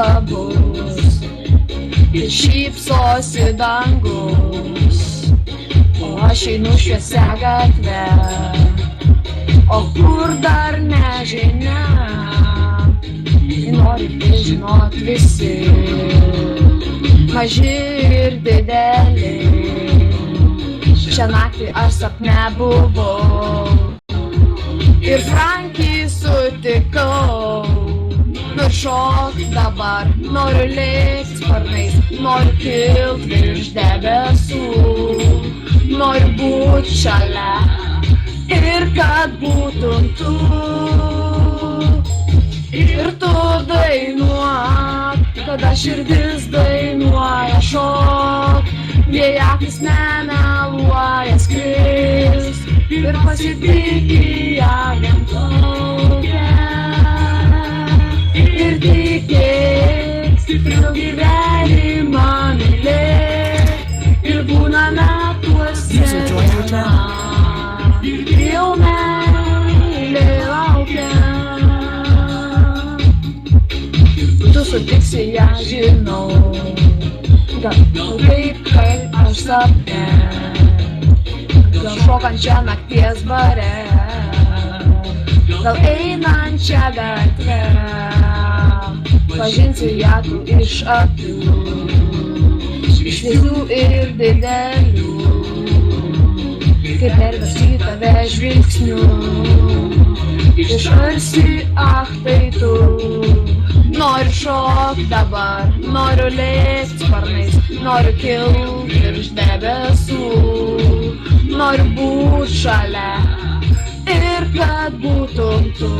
prabus ir šypsosi dangus, o aš einu šviesia gatve, o kur dar nežinia, nori tai žinot visi, maži ir dideli. Šią naktį aš sapne buvau ir Frankį sutikau. Noriu šokt dabar, noriu likt sparnais, noriu kilt virš debesų, noriu būt šalia ir kad būtum tu. Ir tu dainuok, kada širdis dainuoja šok, jei akis nemeluoja skris ir pasitiki ją vien plaukia. Ir tikėk, stipriau gyvenimą mylėk ir būna metuose viena, jau meilė laukia. Tu sutiksi ją, žinau, gal taip kaip aš sapne, gal šokančią nakties bare, gal einančią gatvę, pažinsi ją tu iš akių, iš šviesių ir didelių, kaip perversi tave žvilgsniu, išarsi, ach tai tu. Noriu šokt dabar, noriu lėkt sparnais, noriu kilt virš debesų, noriu būt šalia ir kad būtum tu.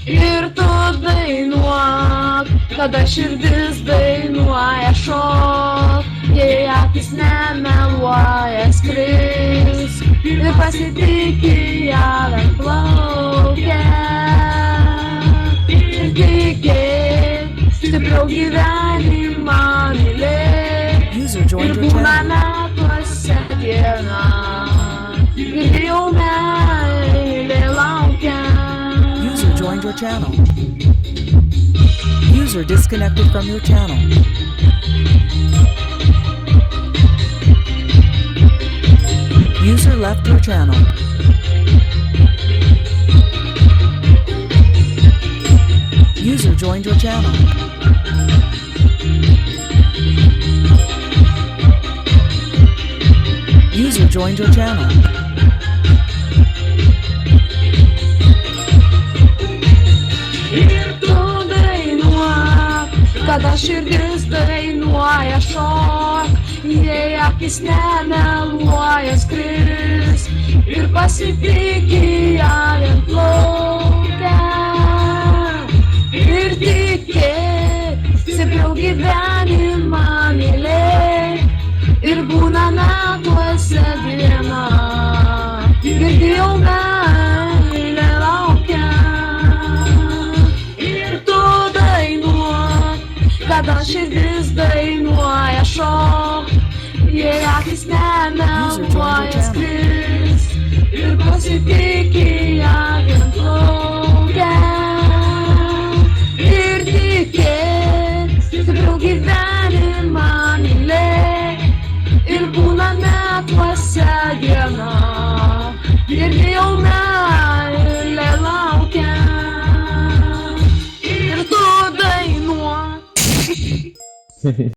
Ir tu dainuok, kada širdis dainuoja šok, jei akis nemeluoja skris ir pasitiki ją vien plaukia. Ir tikėk, stipriau gyvenimą mylėk ir būna metuose diena ir jau meilė laukia. User joined your channel. User disconnected from your channel. User left your channel. User joined your channel. User joined your channel. Ir tu dainuok, kada širdis dainuoja šok, jei akis nemeluoja skris ir pasitiki ją vien plaukia. Ir tikėk, stipriau gyvenimą mylėk ir būna metuose diena ir jau meilė laukia. Ir tu dainuok, kada širdis dainuoja šok, jei akis nemeluoja skris ir pasitiki ją vien plaukia. Ir tikėk, stipriau gyvenimą mylėk ir būna metuose diena ir jau meilė laukia. Ir tu dainuok.